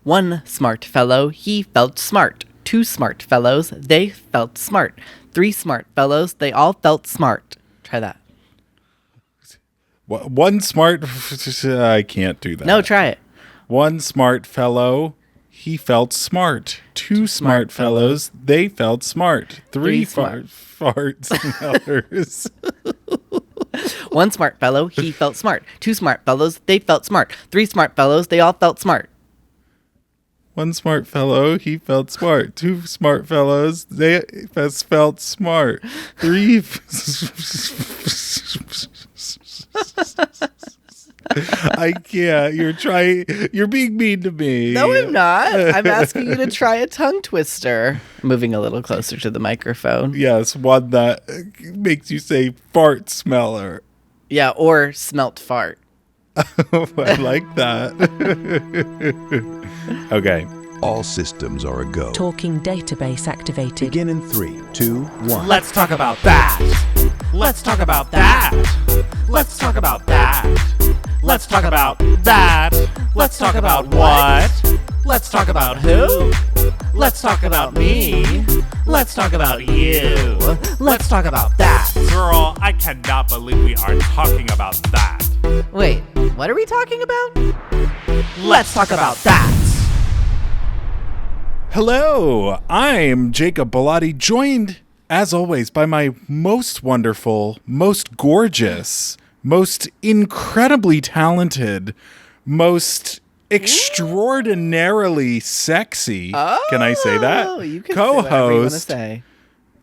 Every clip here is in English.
One smart fellow, he felt smart. Two smart fellows, they felt smart. Three smart fellows, they all felt smart. Try that. One smart... I can't do that. No, try it. One smart fellow, he felt smart. Two smart fellows, they felt smart. Three fart smellers. One smart fellow, he felt smart. Two smart fellows, they felt smart. Three smart fellows, they all felt smart. One smart fellow, he felt smart. Two smart fellows, they felt smart. Three... I can't. You're being mean to me. No, I'm not. I'm asking you to try a tongue twister. Moving a little closer to the microphone. Yes, one that makes you say fart smeller. Yeah, or smelt fart. I like that. Okay. All systems are a go. Talking database activated. Begin in 3, 2, 1. Let's talk about that. Let's talk about that. Let's talk about that. Let's talk about that. Let's talk about what? Let's talk about who? Let's talk about me. Let's talk about you. Let's talk about that. Girl, I cannot believe we are talking about that. Wait, what are we talking about? Let's talk about that. Hello, I'm Jacob Bellotti, joined, as always, by my most wonderful, most gorgeous, most incredibly talented, most extraordinarily sexy, can I say that? You can co-host, say whatever you want to say.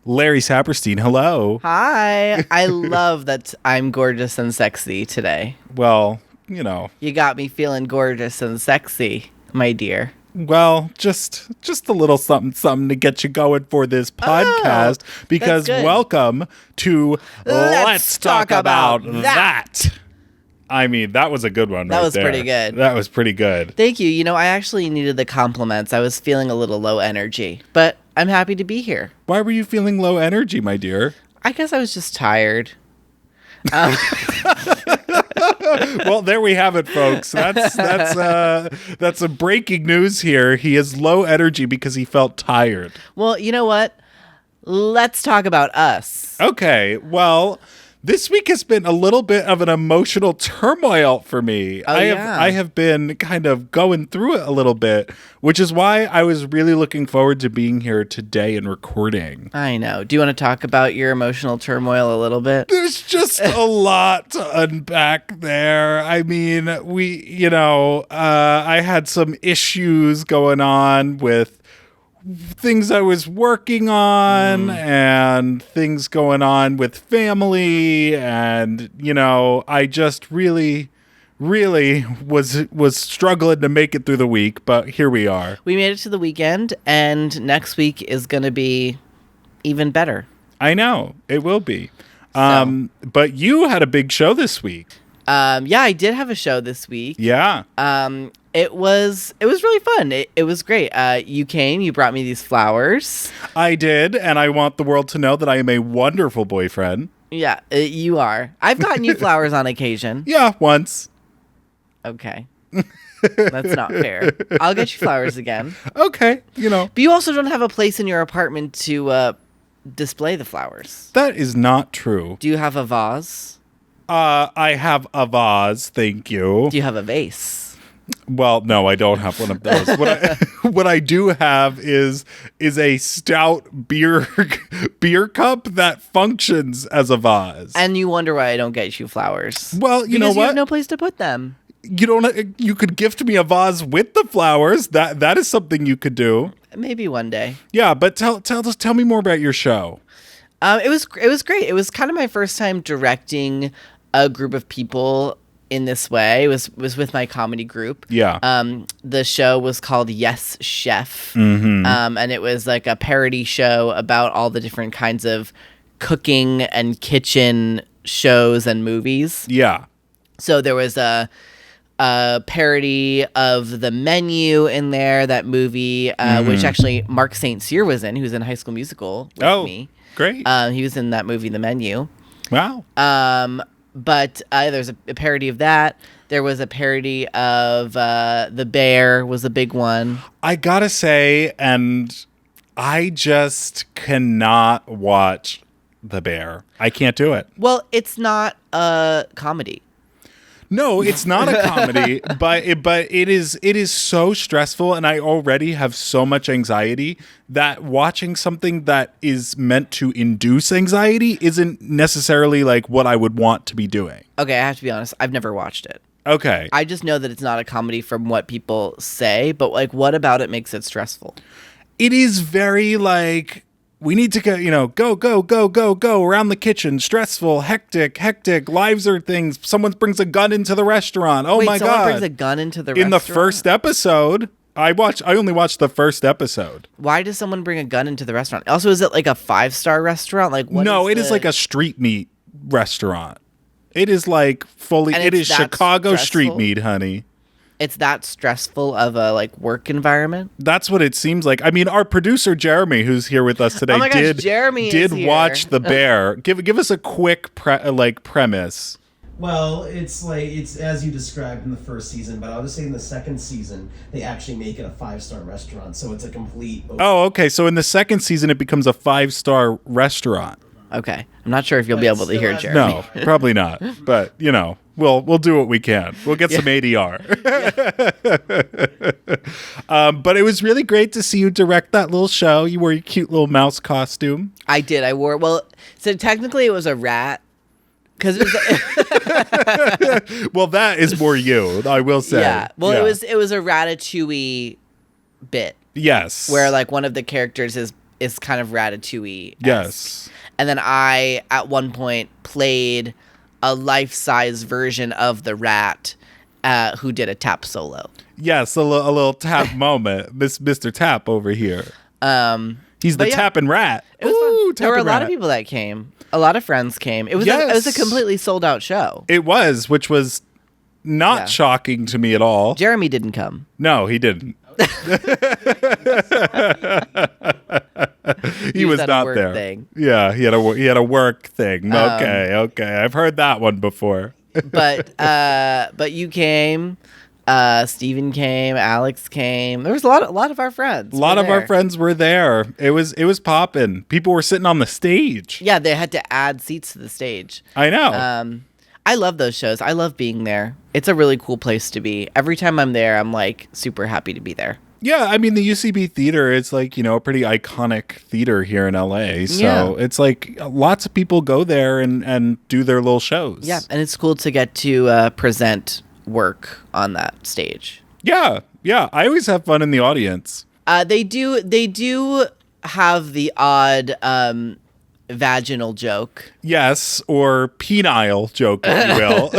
Larry Saperstein, hello. Hi. I love that I'm gorgeous and sexy today. Well, you know. You got me feeling gorgeous and sexy, my dear. Well, just a little something to get you going for this podcast, because welcome to Let's Talk About That. I mean, that was a good one. That was pretty good. That was pretty good. Thank you. You know, I actually needed the compliments. I was feeling a little low energy, but I'm happy to be here. Why were you feeling low energy, my dear? I guess I was just tired. Well, there we have it, folks. That's a breaking news here. He is low energy because he felt tired. Well, you know what? Let's talk about us. Okay. Well, this week has been a little bit of an emotional turmoil for me. I have been kind of going through it a little bit, which is why I was really looking forward to being here today and recording. I know. Do you want to talk about your emotional turmoil a little bit? There's just a lot to unpack there. I mean, I had some issues going on with things I was working on and things going on with family, and I just really was struggling to make it through the week, but here we are. We made it to the weekend, and next week is going to be even better. I know it will be. But you had a big show this week. Yeah, I did have a show this week. Yeah. It was really fun. It was great. You came, you brought me these flowers. I did, and I want the world to know that I am a wonderful boyfriend. Yeah, you are. I've gotten you flowers on occasion. Yeah, once. Okay. That's not fair. I'll get you flowers again. Okay, But you also don't have a place in your apartment to display the flowers. That is not true. Do you have a vase? I have a vase, thank you. Do you have a vase? Well, no, I don't have one of those. What I do have is a stout beer cup that functions as a vase. And you wonder why I don't get you flowers. Well, you know what? You have no place to put them. You could gift me a vase with the flowers. That is something you could do. Maybe one day. Yeah, but tell me more about your show. It was great. It was kind of my first time directing a group of people in this way. It was with my comedy group. Yeah. The show was called Yes Chef. Mm-hmm. And it was like a parody show about all the different kinds of cooking and kitchen shows and movies. Yeah. So there was a parody of The Menu in there, that movie, which actually Mark St. Cyr was in, who's in High School Musical with me. Great. He was in that movie, The Menu. Wow. But there's a parody of that. There was a parody of The Bear was a big one. I gotta say, and I just cannot watch The Bear. I can't do it. Well, it's not a comedy. No, it's not a comedy, but it is so stressful, and I already have so much anxiety that watching something that is meant to induce anxiety isn't necessarily like what I would want to be doing. Okay, I have to be honest. I've never watched it. Okay. I just know that it's not a comedy from what people say, but like, what about it makes it stressful? It is very like, we need to go around the kitchen. Stressful, hectic. Lives are things. Someone brings a gun into the restaurant. Oh, Wait, my someone God. brings a gun into the In restaurant? the first episode, I only watched the first episode. Why does someone bring a gun into the restaurant? Also, is it like a 5-star restaurant? Like, what No, is it is like a street meat restaurant. It is like fully, And it it's is that Chicago stressful? street meat, honey. It's that stressful of a like work environment? That's what it seems like. I mean, our producer Jeremy, who's here with us today, Oh my gosh, Jeremy is did here. watch The Bear. Give us a quick premise. Well, it's as you described in the first season, but I'll just say in the second season they actually make it a 5-star restaurant, so it's a complete. Oh, okay. So in the second season, it becomes a 5-star restaurant. Okay. I'm not sure if you'll be able to hear Jeremy. No, probably not. But we'll do what we can. We'll get some ADR. But it was really great to see you direct that little show. You wore your cute little mouse costume. I did. I wore, well, so technically it was a rat. Because it was, Well, that is more you, I will say. yeah. Well, it was a Ratatouille bit. Yes. Where like one of the characters is kind of Ratatouille. Yes. And then I, at one point, played a life-size version of the rat who did a tap solo. Yes, a little tap moment. Mr. Tap over here. He's the tapping rat. It was fun. There were a lot rat. of people that came. A lot of friends came. It was a completely sold-out show. It was, which was not shocking to me at all. Jeremy didn't come. No, he didn't. He was at a not work there. thing. Yeah, he had a work thing. Okay. I've heard that one before. But you came. Steven came. Alex came. There was a lot of our friends. A lot of our friends were there. It was popping. People were sitting on the stage. Yeah, they had to add seats to the stage. I know. I love those shows. I love being there. It's a really cool place to be. Every time I'm there, I'm like super happy to be there. Yeah, I mean, the UCB Theater is like, a pretty iconic theater here in LA. So it's like lots of people go there and do their little shows. Yeah, and it's cool to get to present work on that stage. Yeah. I always have fun in the audience. They do have the odd vaginal joke. Yes, or penile joke, if you will.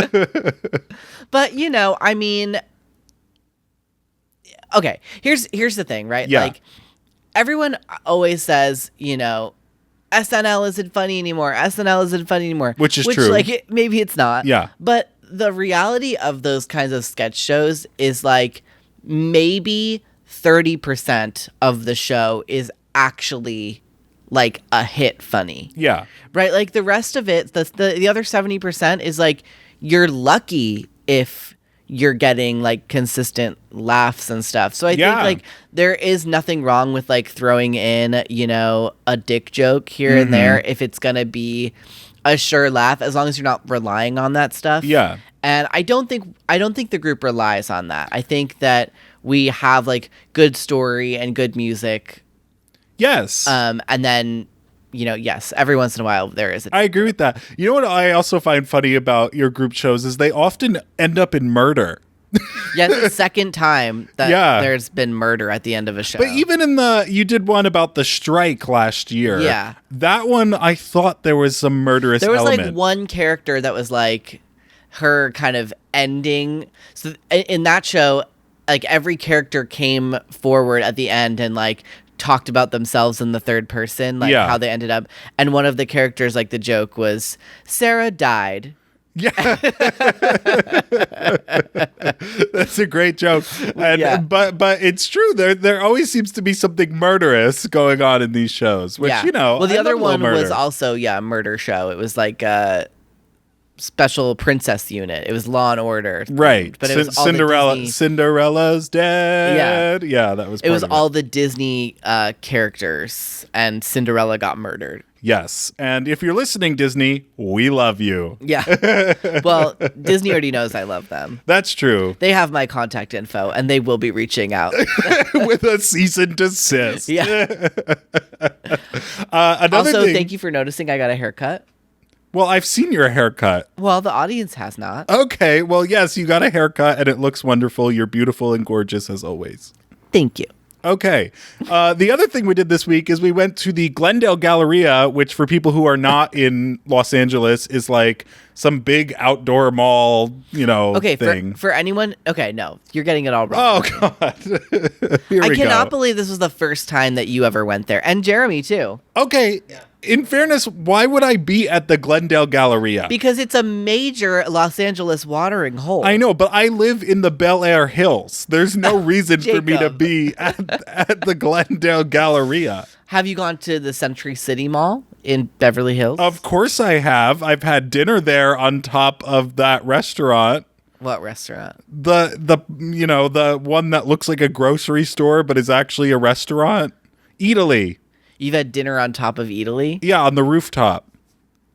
But, I mean, okay, here's the thing, right? Yeah. Like, everyone always says, SNL isn't funny anymore. SNL isn't funny anymore. Which is true. Like, maybe it's not. Yeah. But the reality of those kinds of sketch shows is, like, maybe 30% of the show is actually, like, a hit funny. Yeah. Right? Like, the rest of it, the other 70% is, like, you're lucky if you're getting like consistent laughs and stuff. So I think like there is nothing wrong with like throwing in, a dick joke here and there if it's going to be a sure laugh, as long as you're not relying on that stuff. Yeah. And I don't think the group relies on that. I think that we have like good story and good music. Yes. And then yes, every once in a while there is. I agree with that. You know what I also find funny about your group shows is they often end up in murder. Yeah, it's the second time that there's been murder at the end of a show. But even you did one about the strike last year. Yeah. That one, I thought there was some murderous element. There was like one character that was like her kind of ending. So in that show, like every character came forward at the end and like talked about themselves in the third person, like how they ended up. And one of the characters, like the joke was, Sarah died. Yeah. That's a great joke. And, but it's true. There always seems to be something murderous going on in these shows, which, Well, the I other love a little one was murder. also, a murder show. It was like, special princess unit. It was Law and Order. Right. But it was all Cinderella. the Disney, Cinderella's dead. Yeah, that was part it was of all the Disney characters, and Cinderella got murdered. Yes. And if you're listening, Disney, we love you. Yeah. Well, Disney already knows I love them. That's true. They have my contact info, and they will be reaching out. With a cease and desist. Yeah. Another Also, thing, thank you for noticing I got a haircut. well, I've seen your haircut. Well, the audience has not. Okay. Well, yes, you got a haircut and it looks wonderful. You're beautiful and gorgeous as always. Thank you. Okay. The other thing we did this week is we went to the Glendale Galleria, which for people who are not in Los Angeles is like some big outdoor mall, Okay, thing. for anyone, okay, no, you're getting it all wrong. Oh, God. Here I we cannot go. believe this was the first time that you ever went there. And Jeremy, too. Okay. In fairness, why would I be at the Glendale Galleria? Because it's a major Los Angeles watering hole. I know, but I live in the Bel Air Hills. There's no reason for me to Jacob. be at the Glendale Galleria. Have you gone to the Century City Mall in Beverly Hills? Of course I have. I've had dinner there on top of that restaurant. What restaurant? The one that looks like a grocery store but is actually a restaurant. Eataly. You've had dinner on top of Italy? Yeah, on the rooftop.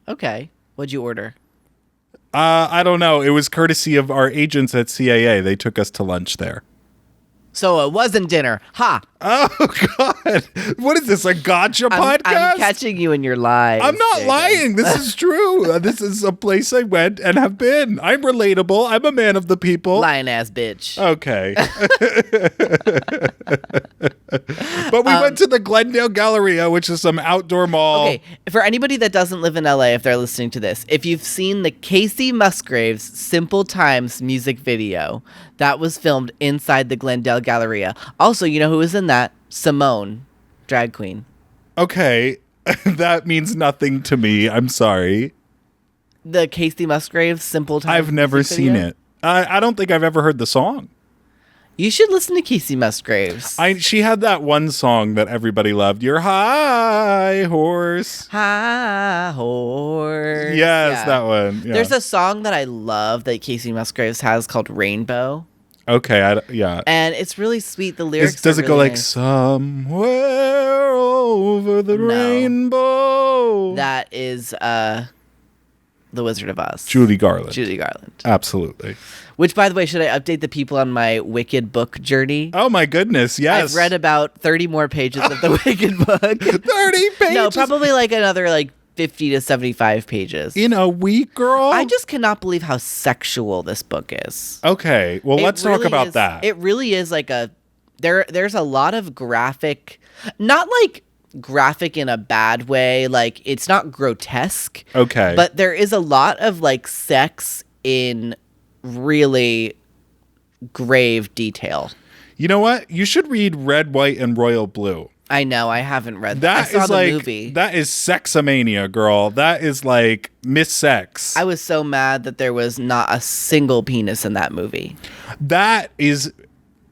Okay. What'd you order? I don't know. It was courtesy of our agents at CAA. They took us to lunch there. So it wasn't dinner. Ha! Oh, God. What is this, a gotcha podcast? I'm catching you in your lies. I'm not Jacob. lying. This is true. This is a place I went and have been. I'm relatable. I'm a man of the people. Lying ass bitch. Okay. But we went to the Glendale Galleria, which is some outdoor mall. Okay, for anybody that doesn't live in LA, if they're listening to this, if you've seen the Casey Musgraves Simple Times music video, that was filmed inside the Glendale Galleria. Also, you know who was in that? Simone, drag queen. Okay. That means nothing to me. I'm sorry. The Casey Musgraves Simple Times I've never music seen video? it. I don't think I've ever heard the song. You should listen to Casey Musgraves. She had that one song that everybody loved. Your high horse. High horse. Yes, Yeah. that one. Yeah. There's a song that I love that Casey Musgraves has called Rainbow. Okay, yeah. And it's really sweet. The lyrics Does are it go really like nice. somewhere over the No. rainbow? That is The Wizard of Oz. Judy Garland. Judy Garland. Absolutely. Which, by the way, should I update the people on my Wicked book journey? Oh my goodness, yes. I've read about 30 more pages of the Wicked book. 30 pages. No, probably like another 50 to 75 pages. In a week, girl? I just cannot believe how sexual this book is. Okay, well, let's talk about that. It really is like there's a lot of graphic, not like graphic in a bad way, like it's not grotesque. Okay. But there is a lot of sex in really grave detail. You know what? You should read Red, White, and Royal Blue. I know, I haven't read That I saw is the movie. That is sexomania, girl. That is like Miss Sex. I was so mad that there was not a single penis in that movie. That is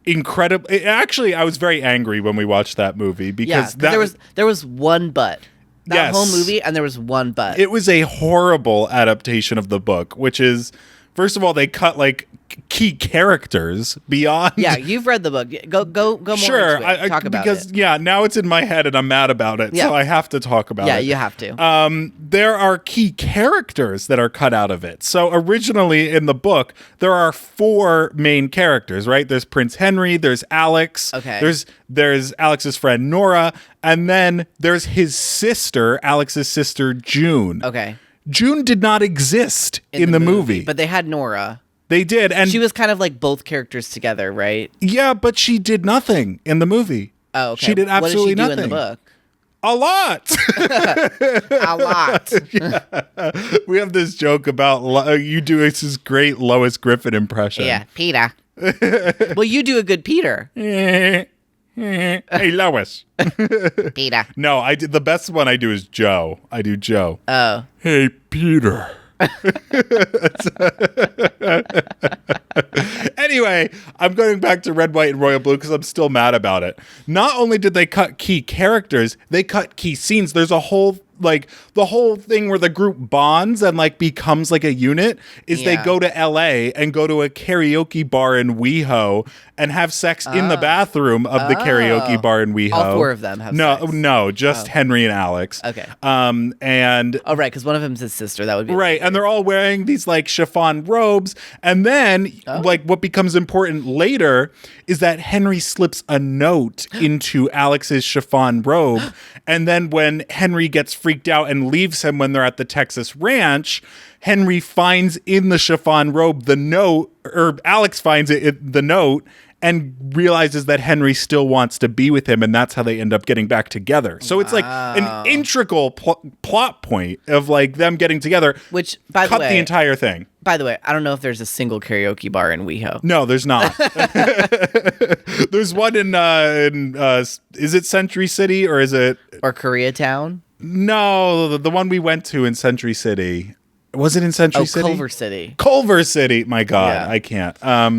incredible. Actually, I was very angry when we watched that movie because there was one butt. That Yes. whole movie, and there was one butt. it was a horrible adaptation of the book, which is, first of all, they cut key characters beyond. Yeah, you've read the book. Go more Sure, into it. Talk about because it. now it's in my head and I'm mad about it, Yeah. so I have to talk about Yeah, it. you have to. There are key characters that are cut out of it. So originally in the book, there are 4 main characters, right? There's Prince Henry, there's Alex, Okay. there's Alex's friend Nora, and then there's his sister, Alex's sister June. Okay. June did not exist in the movie. But they had Nora. They did, and She was kind of like both characters together, right? yeah, but she did nothing in the movie. Oh, okay. She did absolutely what did she nothing. do in the book? A lot. A lot. We have this joke about you do this great Lois Griffin impression. Yeah, Peter. Well, you do a good Peter. Hey, Lois. Peter. No, I did the best one I do is Joe. I do Joe. Oh. Hey, Peter. Anyway, I'm going back to Red, White, and Royal Blue because I'm still mad about it. Not only did they cut key characters, they cut key scenes. There's a whole like the whole thing where the group bonds and like becomes like a unit is they go to LA and go to a karaoke bar in WeHo and have sex in the bathroom of the karaoke bar in WeHo. All 4 of them have sex. No, just Henry and Alex. Okay. And oh, right, because one of them's his sister. That would be right, and they're all wearing these like chiffon robes, and then like what becomes important later is that Henry slips a note into Alex's chiffon robe, and then when Henry gets freaked out and leaves him when they're at the Texas ranch, Henry finds in the chiffon robe the note, or Alex finds the note, and realizes that Henry still wants to be with him, and that's how they end up getting back together. So it's like an integral plot point of like them getting together, which by the way, the entire thing. By the way, I don't know if there's a single karaoke bar in WeHo. No, there's not. There's one in is it Century City or is it Koreatown? No, the one we went to in Century City. Was it in Century City? Culver City. Culver City. My God, I can't.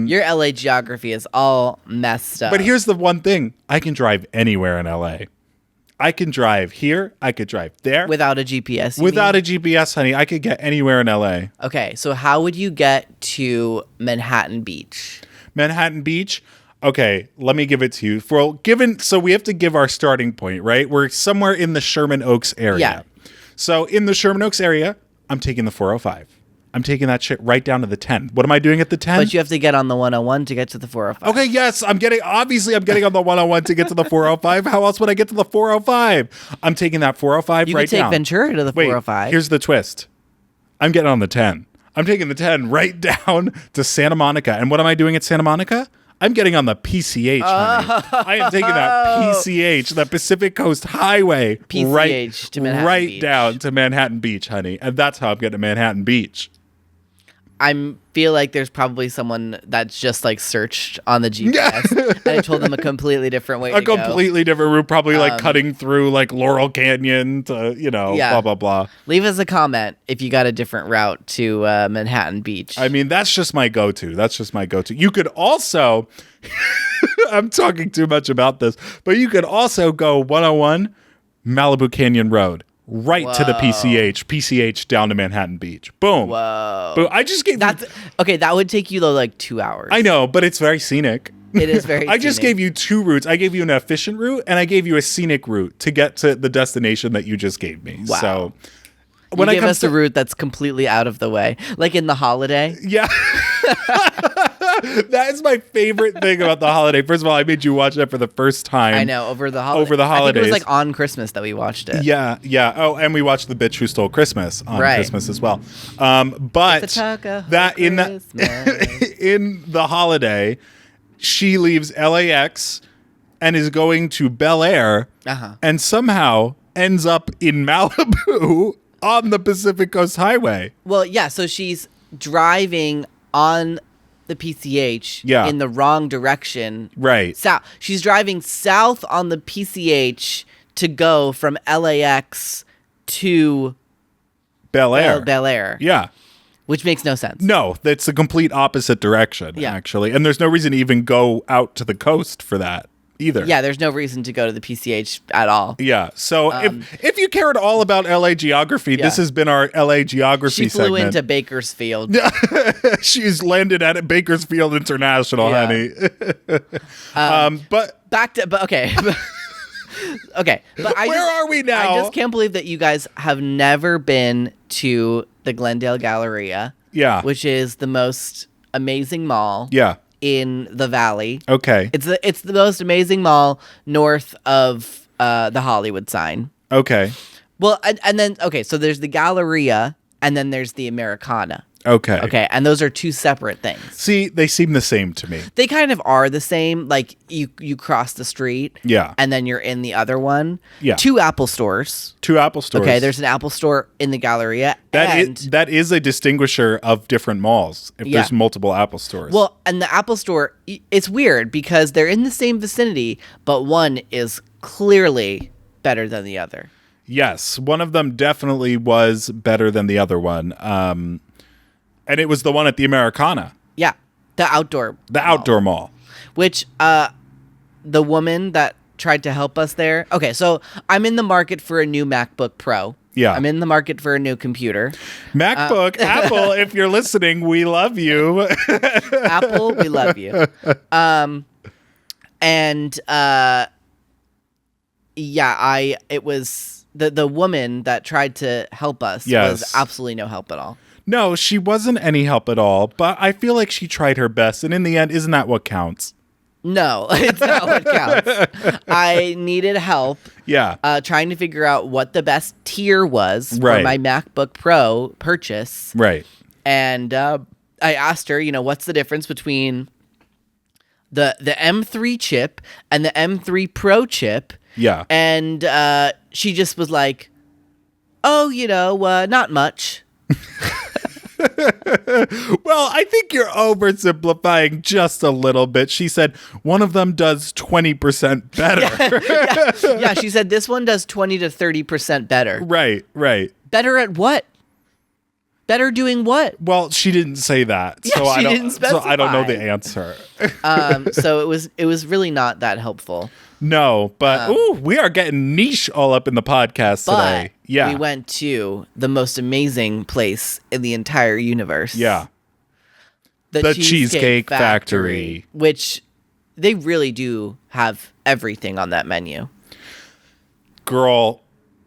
Your LA geography is all messed up. But here's the one thing. I can drive anywhere in LA. I can drive here. I could drive there. Without a GPS, Without a GPS, honey. I could get anywhere in LA. Okay, so how would you get to Manhattan Beach? Manhattan Beach? Okay, let me give it to you. So we have to give our starting point, right? We're somewhere in the Sherman Oaks area. Yeah. So in the Sherman Oaks area, I'm taking the 405. I'm taking that shit right down to the 10. What am I doing at the 10? But you have to get on the 101 to get to the 405. Okay, yes, I'm getting on the 101 to get to the 405. How else would I get to the 405? I'm taking that 405 you right could take down. Ventura to the 405. Wait, here's the twist. I'm getting on the 10. I'm taking the 10 right down to Santa Monica. And what am I doing at Santa Monica? I'm getting on the PCH, honey. I am taking that PCH, the Pacific Coast Highway, PCH to Manhattan right Beach. down to Manhattan Beach, honey. And that's how I'm getting to Manhattan Beach. I feel like there's probably someone that's just like searched on the GPS and I told them a completely different way to go. A completely different route, probably like cutting through like Laurel Canyon to, blah, blah, blah. Leave us a comment if you got a different route to Manhattan Beach. I mean, that's just my go-to. You could also, I'm talking too much about this, but you could also go 101 Malibu Canyon Road. Right to the PCH down to Manhattan Beach. Boom. Whoa. Boom. I just gave okay, that would take you though like 2 hours. I know, but it's very scenic. It is very I just gave you 2 routes. I gave you an efficient route and I gave you a scenic route to get to the destination that you just gave me. Wow. So when you give us a route that's completely out of the way, like in The Holiday. Yeah. That is my favorite thing about The Holiday. First of all, I made you watch that for the first time. I know, over the holidays. I think it was like on Christmas that we watched it. Yeah. Oh, and we watched The Bitch Who Stole Christmas on Christmas as well. But that in The Holiday, she leaves LAX and is going to Bel Air and somehow ends up in Malibu on the Pacific Coast Highway. Well, yeah, so she's driving on the PCH in the wrong direction. Right. South. She's driving south on the PCH to go from LAX to Bel Air. Bel Air. Yeah. Which makes no sense. No, that's the complete opposite direction, actually. And there's no reason to even go out to the coast for that either. Yeah, there's no reason to go to the PCH at all. Yeah. So if you care at all about LA geography, this has been our LA geography segment. She flew into Bakersfield. She's landed at Bakersfield International, honey. But okay. Okay, but where are we now? I just can't believe that you guys have never been to the Glendale Galleria. Yeah. Which is the most amazing mall. Yeah. In the valley. Okay. It's the most amazing mall north of the Hollywood sign. Okay. Well, and then so there's the Galleria and then there's the Americana. Okay. Okay, and those are 2 separate things. See, they seem the same to me. They kind of are the same. Like you cross the street. Yeah. And then you're in the other one. Yeah. 2 Apple stores. 2 Apple stores. Okay, there's an Apple store in the Galleria. That is a distinguisher of different malls if there's multiple Apple stores. Well, and the Apple store, it's weird because they're in the same vicinity, but one is clearly better than the other. Yes, one of them definitely was better than the other one. And it was the one at the Americana. Yeah, the outdoor mall. Which the woman that tried to help us there. Okay, so I'm in the market for a new MacBook Pro. Yeah. I'm in the market for a new computer. MacBook, Apple, if you're listening, we love you. Apple, we love you. It was the woman that tried to help us was absolutely no help at all. No, she wasn't any help at all, but I feel like she tried her best, and in the end, isn't that what counts? No, it's not what counts. I needed help. Yeah. Trying to figure out what the best tier was Right. for my MacBook Pro purchase. Right. And I asked her, what's the difference between the M3 chip and the M3 Pro chip? Yeah. And she just was like, oh, not much. Well, I think you're oversimplifying just a little bit. She said one of them does 20% better. Yeah, she said this one does 20 to 30% better. Right. Better at what? Better doing what? Well, she didn't say that, Yeah, she didn't specify. So I don't know the answer. So it was really not that helpful. No, but we are getting niche all up in the podcast today. Yeah, we went to the most amazing place in the entire universe. Yeah, the Cheesecake Factory, which they really do have everything on that menu. Girl,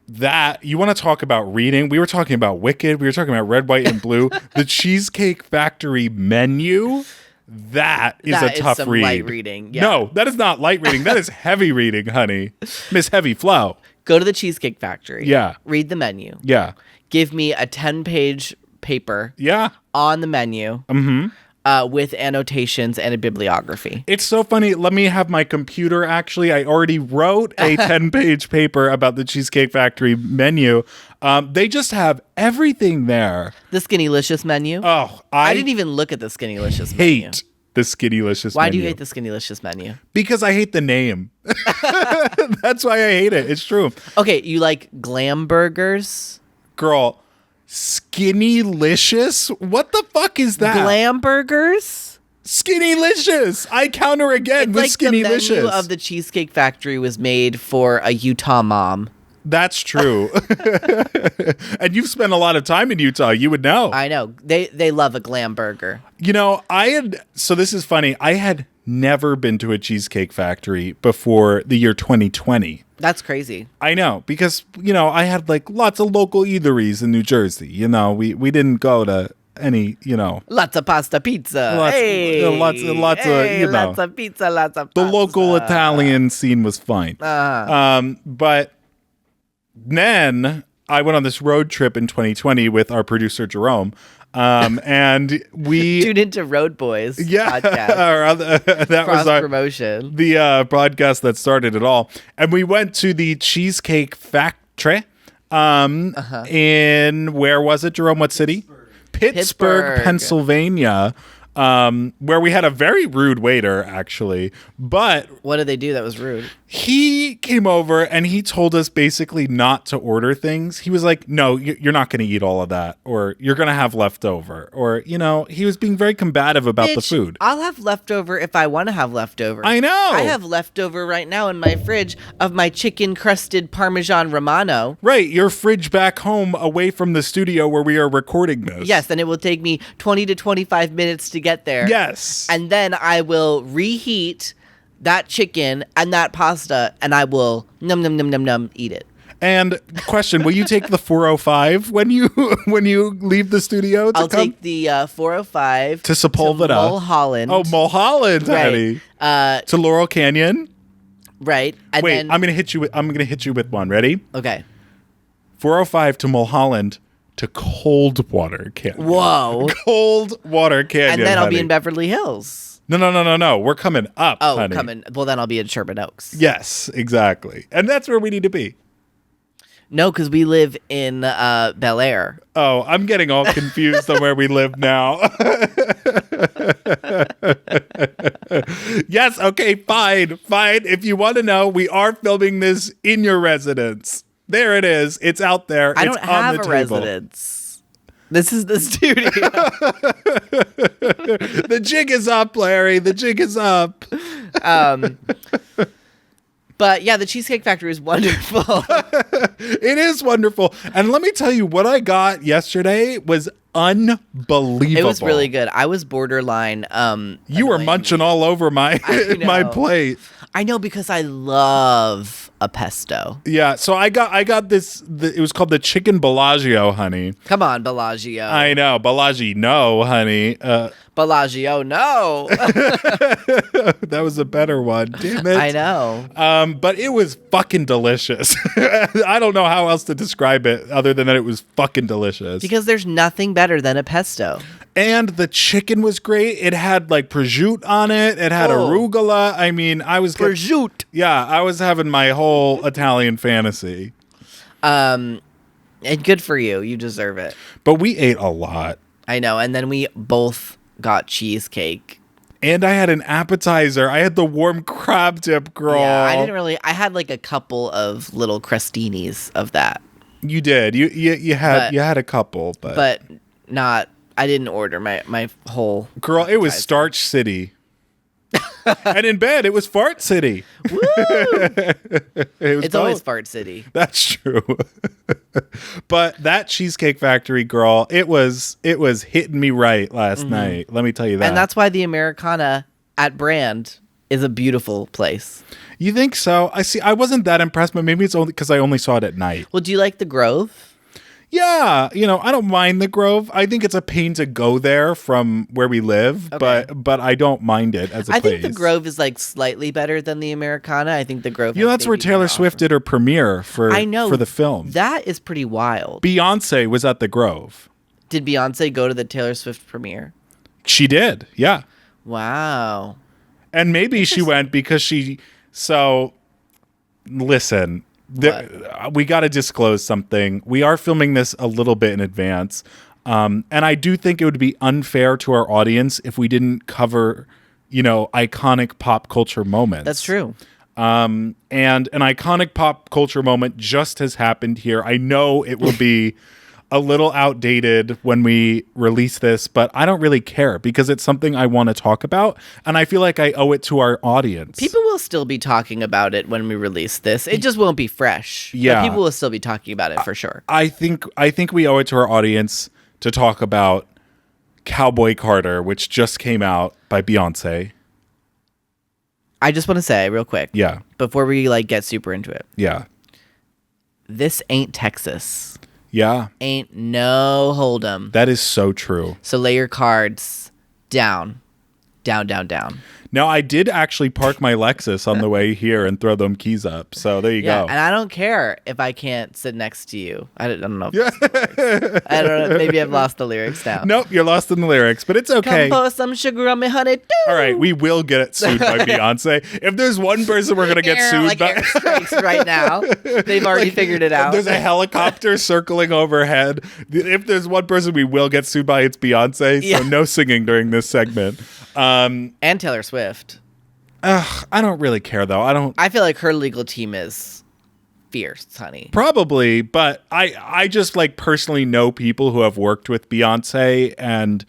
that you want to talk about reading? We were talking about Wicked. We were talking about Red, White, and Blue. The Cheesecake Factory menu. That is a tough read. Light reading. Yeah. No, that is not light reading. That is heavy reading, honey. Miss Heavy Flow. Go to the Cheesecake Factory. Yeah. Read the menu. Yeah. Give me a 10-page paper. Yeah. On the menu. With annotations and a bibliography. It's so funny. Let me have my computer. Actually, I already wrote a 10-page paper about the Cheesecake Factory menu. They just have everything there. The Skinnylicious menu. Oh, I didn't even look at the Skinnylicious menu. Hate the Skinnylicious Why menu. do you hate the Skinnylicious menu? Because I hate the name. That's why I hate it. It's true. Okay, you like glam burgers? Girl, Skinnylicious? What the fuck is that? Glam burgers? Skinnylicious. I counter again with like Skinnylicious. The menu of the Cheesecake Factory was made for a Utah mom. That's true. And you've spent a lot of time in Utah. You would know. I know. They love a glam burger. So this is funny. I had never been to a Cheesecake Factory before the year 2020. That's crazy. I know, because, I had like lots of local eateries in New Jersey. We didn't go to any, Lots of pasta pizza. Lots of pizza, lots of pasta. The local Italian scene was fine. But then I went on this road trip in 2020 with our producer Jerome, and we tuned into Road Boys. Yeah, podcast. that was our promotion. The broadcast that started it all, and we went to the Cheesecake Factory. In where was it, Jerome? What city? Pittsburgh, Pennsylvania. Where we had a very rude waiter, actually. But what did they do that was rude? He came over and he told us basically not to order things. He was like, no, you're not going to eat all of that, or you're going to have leftover, or, he was being very combative about the food. I'll have leftover if I want to have leftover. I know. I have leftover right now in my fridge of my chicken crusted Parmesan Romano. Right. Your fridge back home away from the studio where we are recording this. Yes. And it will take me 20 to 25 minutes to get there. Yes. And then I will reheat that chicken and that pasta, and I will eat it. And question, will you take the 405 when you leave the studio? I'll take the 405 to Sepulveda, Mulholland. Oh, Mulholland, honey. Right. To Laurel Canyon. Right. And wait, then, I'm gonna hit you with one. Ready? Okay. 405 to Mulholland to Coldwater Canyon. Whoa. Coldwater Canyon. And then I'll be in Beverly Hills. No. We're coming up. Oh, honey. coming. Well, then I'll be in Sherman Oaks. Yes, exactly. And that's where we need to be. No, because we live in Bel Air. Oh, I'm getting all confused on where we live now. Yes, okay, fine. If you want to know, we are filming this in your residence. There it is. It's out there. I it's don't have on the a residence. This is the studio. The jig is up, Larry. The jig is up. But yeah, the Cheesecake Factory is wonderful. It is wonderful. And let me tell you, what I got yesterday was unbelievable. It was really good. I was borderline. You were munching all over my my plate. I know, because I love a pesto. Yeah, so I got this. It was called the chicken Bellagio, honey. Come on, Bellagio. I know, Bellagio, no, honey. Bellagio, no. That was a better one. Damn it. I know. But it was fucking delicious. I don't know how else to describe it other than that it was fucking delicious. Because there's nothing better than a pesto. And the chicken was great. It had like prosciutto on it. It had arugula. I mean, I was prosciutto. Yeah, I was having my whole Italian fantasy. And good for you. You deserve it. But we ate a lot. I know. And then we both got cheesecake. And I had an appetizer. I had the warm crab dip, girl. Yeah, I had like a couple of little crostinis of that. You did. You had a couple, but not. I didn't order my whole. Girl, it was Starch City. And in bed, it was Fart City. Woo! It's always Fart City. That's true. But that Cheesecake Factory, girl, it was hitting me right last night. Let me tell you that. And that's why the Americana at Brand is a beautiful place. You think so? I wasn't that impressed, but maybe it's only because I only saw it at night. Well, do you like the Grove? Yeah, I don't mind the Grove. I think it's a pain to go there from where we live, okay. but I don't mind it as a place. I think the Grove is like slightly better than the Americana. I think the Grove. That's where Taylor Swift did her premiere for the film. That is pretty wild. Beyonce was at the Grove. Did Beyonce go to the Taylor Swift premiere? She did. Yeah. Wow. And maybe she went because listen. We got to disclose something. We are filming this a little bit in advance. And I do think it would be unfair to our audience if we didn't cover, iconic pop culture moments. That's true. And an iconic pop culture moment just has happened here. I know it will be a little outdated when we release this, but I don't really care because it's something I want to talk about. And I feel like I owe it to our audience. People will still be talking about it when we release this. It just won't be fresh. Yeah. But people will still be talking about it for sure. I think we owe it to our audience to talk about Cowboy Carter, which just came out by Beyonce. I just want to say real quick. Yeah. Before we get super into it. Yeah. This ain't Texas. Yeah. Ain't no hold'em. That is so true. So lay your cards down. Down, down, down. Now, I did actually park my Lexus on the way here and throw them keys up. So there you go. And I don't care if I can't sit next to you. I don't know. If I don't know. Maybe I've lost the lyrics now. Nope, you're lost in the lyrics, but it's okay. Come pour some sugar on me, honey. Doo. All right, we will get sued by Beyonce. If there's one person we're going to get sued by. Airstrikes right now. They've already figured it out. There's a helicopter circling overhead. If there's one person we will get sued by, it's Beyonce. So no singing during this segment. And Taylor Swift. I don't really care though. I feel like her legal team is fierce, honey. Probably, but I just personally know people who have worked with Beyonce, and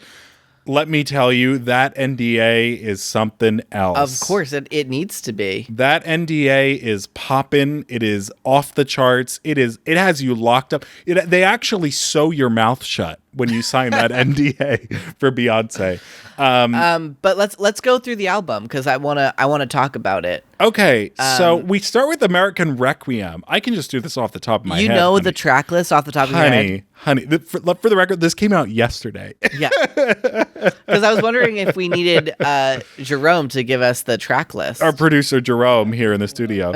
let me tell you, that NDA is something else. Of course, it needs to be. That NDA is poppin'. It is off the charts. It has you locked up. They actually sew your mouth shut when you sign that NDA for Beyonce. But let's go through the album because I wanna talk about it. Okay, so we start with American Requiem. I can just do this off the top of my head. You know the track list off the top of your head? Honey, for the record, this came out yesterday. Yeah. Because I was wondering if we needed Jerome to give us the track list. Our producer, Jerome, here in the studio.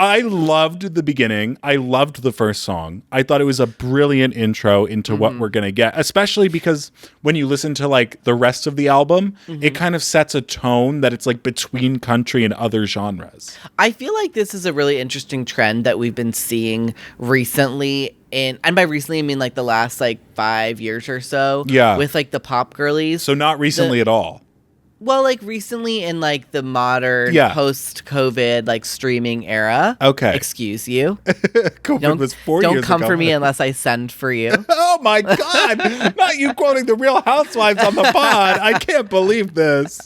I loved the beginning. I loved the first song. I thought it was a brilliant intro into what we're going to get, especially because when you listen to the rest of the album, it kind of sets a tone that it's between country and other genres. I feel like this is a really interesting trend that we've been seeing recently and by recently I mean the last 5 years or so. Yeah. With the pop girlies. So not recently at all. Well, like recently in like the modern post-COVID like streaming era. Okay. Excuse you. COVID was 4 years ago. Don't come for me unless I send for you. Oh my God. Not you quoting the Real Housewives on the pod. I can't believe this.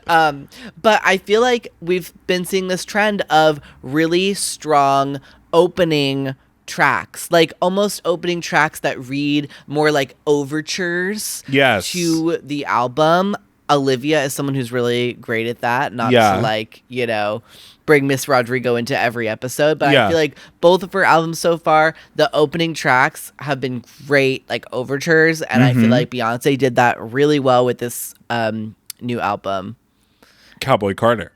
But I feel like we've been seeing this trend of really strong opening tracks, like almost opening tracks that read more like overtures to the album. Olivia is someone who's really great at that, not to like, you know, bring Miss Rodrigo into every episode, but I feel like both of her albums so far, the opening tracks have been great, like overtures, and I feel like Beyonce did that really well with this new album, Cowboy Carter.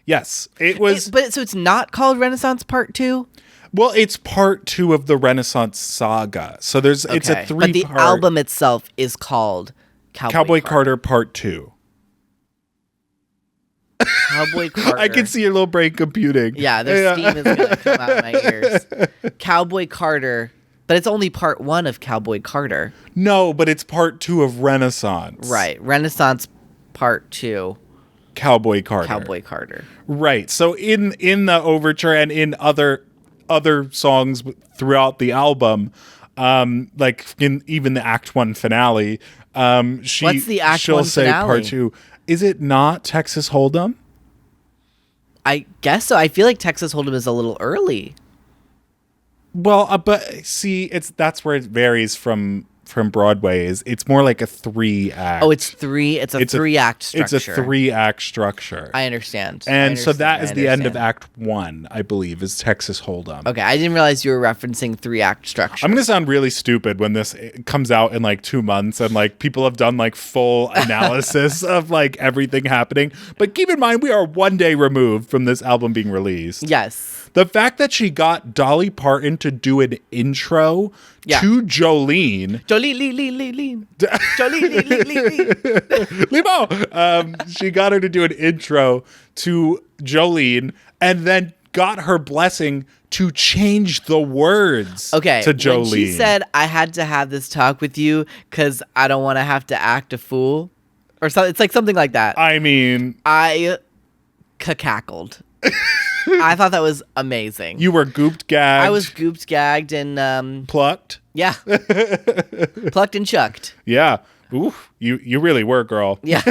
Yes, it was. So it's not called Renaissance Part 2? Well, it's part 2 of the Renaissance saga. So it's a 3-part. But the album itself is called Cowboy Carter Part 2. Cowboy Carter. I can see your little brain computing. Yeah, their steam is going to come out of my ears. Cowboy Carter, but it's only part 1 of Cowboy Carter. No, but it's part 2 of Renaissance. Right, Renaissance Part 2. Cowboy Carter. Right. So in the overture and in other songs throughout the album, like in even the Act 1 finale, what's the Act she'll 1 say finale? Part 2. Is it not Texas Hold'em? I guess so. I feel like Texas Hold'em is a little early. Well, but see, that's where it varies from Broadway. It's more like a 3-act. Oh, it's a 3-act structure. It's a 3-act structure. I understand. And so that is the end of Act 1, I believe, is Texas Hold'em. Okay, I didn't realize you were referencing 3-act structure. I'm going to sound really stupid when this comes out in like 2 months and like people have done like full analysis of like everything happening. But keep in mind, we are 1 day removed from this album being released. Yes. The fact that she got Dolly Parton to do an intro to Jolene. Limo. She got her to do an intro to Jolene and then got her blessing to change the words to Jolene. When she said, I had to have this talk with you because I don't want to have to act a fool. Or something. It's like something like that. I mean. I cackled. I thought that was amazing. You were gooped gagged. I was gooped gagged and plucked. Yeah. Plucked and chucked. Yeah. Ooh, you really were, girl. Yeah.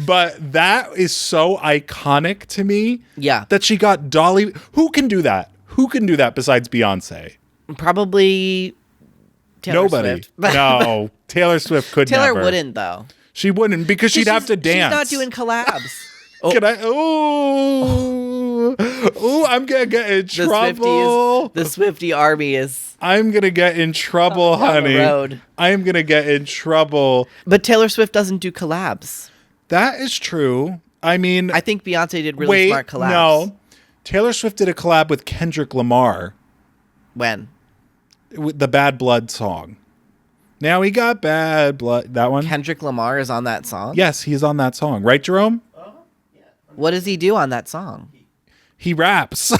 But that is so iconic to me. Yeah. That she got Dolly. Who can do that? Who can do that besides Beyonce? Probably Taylor Swift. No, Taylor Swift could never. Taylor wouldn't, though. She wouldn't because she'd have to dance. She's not doing collabs. Can I? Oh, I'm gonna get in trouble. The Swiftie army is. I'm gonna get in trouble, honey. I'm gonna get in trouble. But Taylor Swift doesn't do collabs. That is true. I mean, I think Beyonce did really smart collabs. No, Taylor Swift did a collab with Kendrick Lamar. When? With the Bad Blood song. Now we got bad blood. That one. Kendrick Lamar is on that song? Yes, he's on that song. Right, Jerome? What does he do on that song? He raps.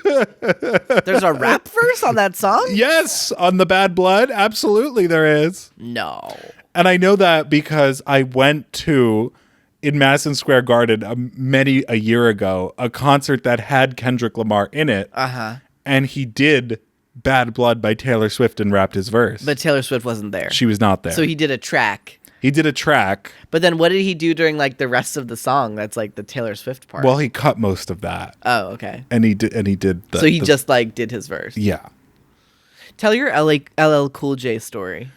There's a rap verse on that song? Yes, on the Bad Blood. Absolutely, there is. No. And I know that because I went to, in Madison Square Garden a year ago, a concert that had Kendrick Lamar in it. Uh-huh. And he did Bad Blood by Taylor Swift and rapped his verse. But Taylor Swift wasn't there. She was not there. So he did a track. He did a track. But then what did he do during like the rest of the song? That's like the Taylor Swift part. Well, he cut most of that. Oh, okay. And he did the, so he just like did his verse. Yeah. Tell your LL Cool J story.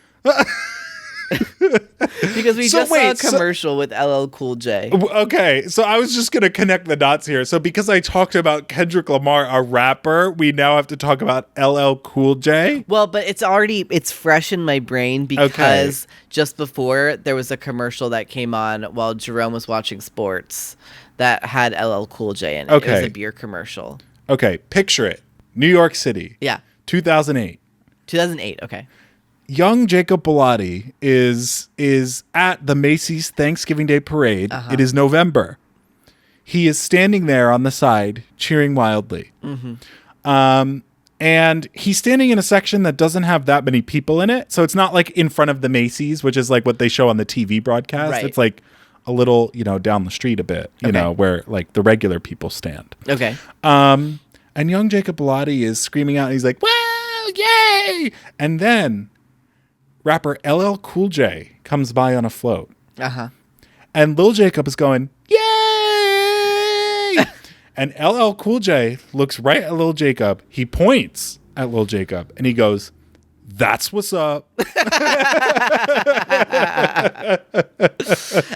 Because we just saw a commercial with LL Cool J. Okay, so I was just going to connect the dots here. So because I talked about Kendrick Lamar, a rapper, we now have to talk about LL Cool J? Well, but it's fresh in my brain because just before there was a commercial that came on while Jerome was watching sports that had LL Cool J in it. Okay. It was a beer commercial. Okay, picture it. New York City. Yeah. 2008. 2008, okay. Young Jacob Bellotti is at the Macy's Thanksgiving Day Parade. Uh-huh. It is November. He is standing there on the side, cheering wildly. Mm-hmm. And he's standing in a section that doesn't have that many people in it. So it's not like in front of the Macy's, which is like what they show on the TV broadcast. Right. It's like a little, down the street a bit, you know, where like the regular people stand. Okay. And young Jacob Bellotti is screaming out. And he's like, "Wow, yay!" And then rapper LL Cool J comes by on a float. Uh-huh. And Lil Jacob is going, "Yay!" And LL Cool J looks right at Lil Jacob. He points at Lil Jacob and he goes, "That's what's up."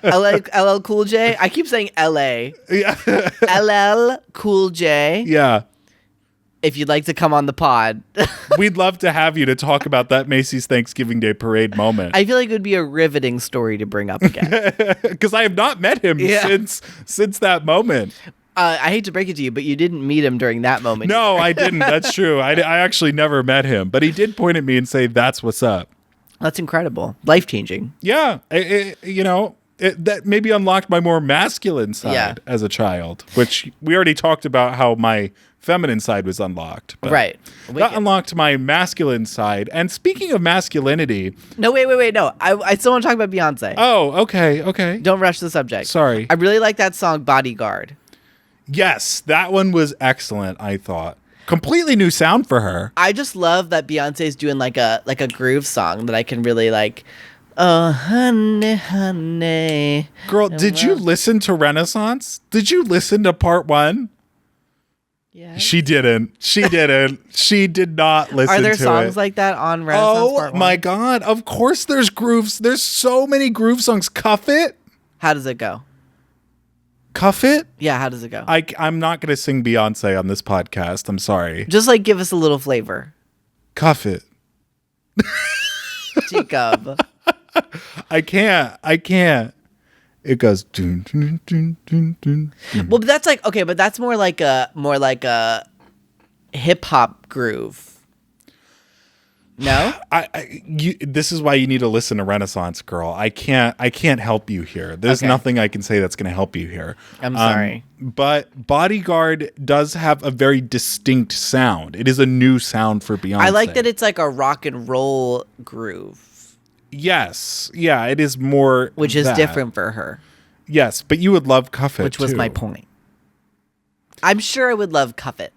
LL Cool J. I keep saying LA. Yeah. LL Cool J. Yeah. If you'd like to come on the pod. We'd love to have you to talk about that Macy's Thanksgiving Day Parade moment. I feel like it would be a riveting story to bring up again. Because I have not met him since that moment. I hate to break it to you, but you didn't meet him during that moment. No, I didn't. That's true. I actually never met him. But he did point at me and say, "That's what's up." That's incredible. Life-changing. Yeah. That maybe unlocked my more masculine side as a child, which we already talked about how my feminine side was unlocked. But right. that unlocked my masculine side. And speaking of masculinity. No, wait. No, I still want to talk about Beyonce. Oh, okay. Don't rush the subject. Sorry. I really like that song, Bodyguard. Yes, that one was excellent, I thought. Completely new sound for her. I just love that Beyonce's doing like a groove song that I can really like. Oh, honey, honey. Girl, did you listen to Renaissance? Did you listen to part 1? Yeah. She didn't. She did not listen to it. Are there songs like that on Renaissance part 1? My God. Of course there's grooves. There's so many groove songs. Cuff It. How does it go? Cuff It? Yeah, how does it go? I'm not going to sing Beyonce on this podcast. I'm sorry. Just like give us a little flavor. Cuff It. Jacob. I can't. It goes. Dun, dun, dun, dun, dun, dun. Well, but that's like okay, but that's more like a hip hop groove. No, this is why you need to listen to Renaissance, girl. I can't help you here. There's nothing I can say that's going to help you here. I'm sorry, but Bodyguard does have a very distinct sound. It is a new sound for Beyonce. I like that it's like a rock and roll groove. Yes, yeah, it is more, which is that. different for her. Yes, but you would love Cuff It, which was too. my point. I'm sure I would love Cuff It.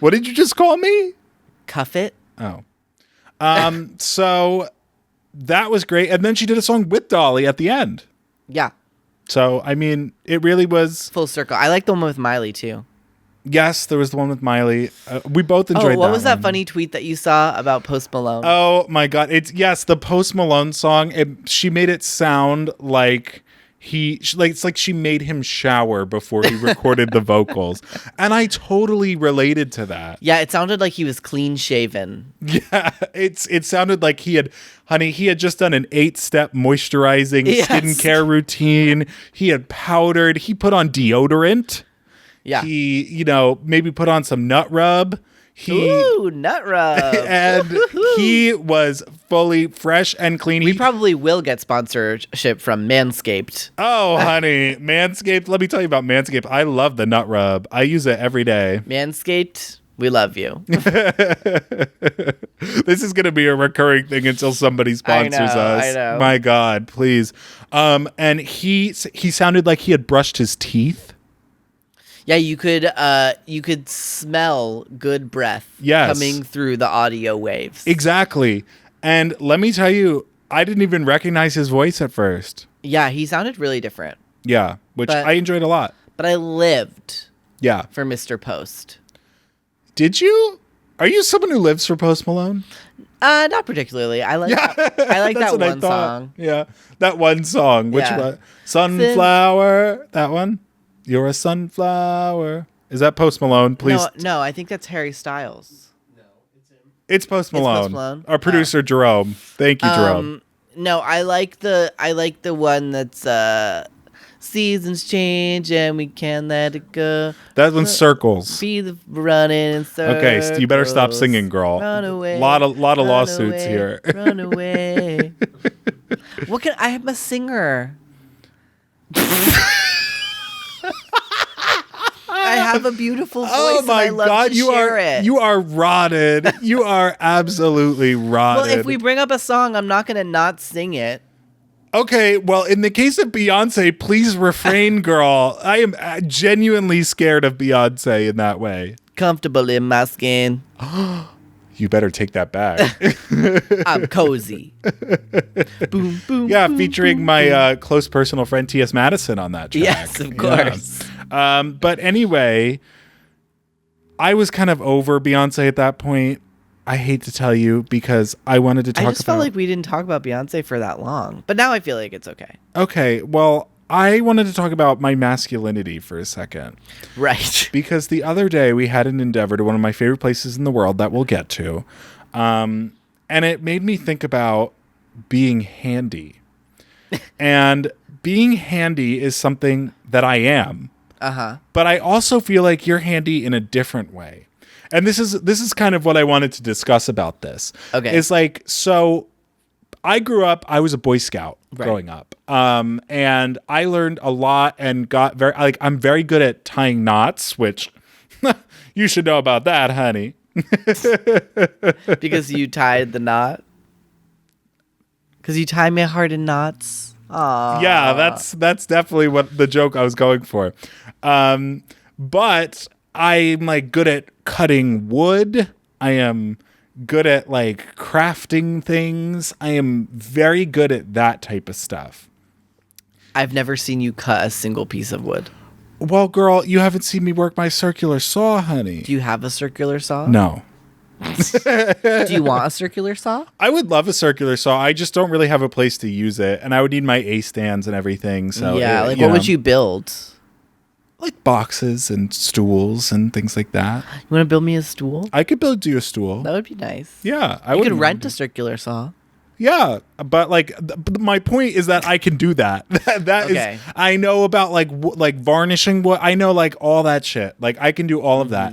What did you just call me? Cuff It. Oh. So that was great. And then she did a song with Dolly at the end. Yeah. So, I mean, it really was full circle. I like the one with Miley too. Yes, there was the one with Miley. We both enjoyed that. What was that one. funny tweet that you saw about Post Malone? Oh my God. It's the Post Malone song. She made it sound like it's like she made him shower before he recorded the vocals. And I totally related to that. Yeah, it sounded like he was clean shaven. Yeah, it sounded like he had just done an 8-step moisturizing skincare routine. He had powdered. He put on deodorant. Yeah. He, maybe put on some nut rub. Ooh, nut rub. And he was fully fresh and clean. We probably will get sponsorship from Manscaped. Oh, honey. Manscaped. Let me tell you about Manscaped. I love the nut rub. I use it every day. Manscaped, we love you. This is going to be a recurring thing until somebody sponsors us. I know. My God, please. And he sounded like he had brushed his teeth. Yeah, you could smell good breath coming through the audio waves. Exactly. And let me tell you, I didn't even recognize his voice at first. Yeah, he sounded really different. Yeah, which I enjoyed a lot. But I lived for Mr. Post. Did you? Are you someone who lives for Post Malone? Not particularly. I like that one song. Yeah, that one song. Which one? Sunflower. That one? You're a sunflower. Is that Post Malone? Please. No, I think that's Harry Styles. No, it's him. It's Post Malone. Post Malone. Our producer Jerome. Thank you, Jerome. No, I like the one that's seasons change and we can't let it go. That one's Circles. Be the running in circles. Okay, so you better stop singing, girl. Run away. Lot of lawsuits here. Run away. I'm a singer. I have a beautiful voice. Oh my and I love God, to you share are it. you are rotted. You are absolutely rotted. Well, if we bring up a song, I'm not going to not sing it. Okay, well, in the case of Beyonce, please refrain, girl. I am genuinely scared of Beyonce in that way. Comfortable in my skin. You better take that back. I'm cozy. Boom, boom. Yeah, boom, featuring boom, my close personal friend T.S. Madison on that track. Yes, of course. Yeah. But anyway, I was kind of over Beyonce at that point. I hate to tell you because I wanted to talk about... I just felt like we didn't talk about Beyonce for that long. But now I feel like it's okay. Okay, well, I wanted to talk about my masculinity for a second. Right. Because the other day we had an endeavor to one of my favorite places in the world that we'll get to. And it made me think about being handy. And being handy is something that I am. Uh-huh. But I also feel like you're handy in a different way. And this is kind of what I wanted to discuss about this. Okay. It's like, so I was a Boy Scout growing up. And I learned a lot and got I'm very good at tying knots, which you should know about that, honey. Because you tied the knot? Because you tie my heart in knots? Aww. Yeah, that's definitely what the joke I was going for. But I'm like good at cutting wood. I am good at like crafting things. I am very good at that type of stuff. I've never seen you cut a single piece of wood. Well, girl, you haven't seen me work my circular saw, honey. Do you have a circular saw? No. Do you want a circular saw? I would love a circular saw. I just don't really have a place to use it. And I would need my A stands and everything. So yeah, what would you build? Like boxes and stools and things like that. You want to build me a stool? I could build you a stool. That would be nice. Yeah. You could rent a circular saw. Yeah, but like my point is that I can do that. That Okay. is, I know about like varnishing wood. I know like all that shit. Like I can do all of that.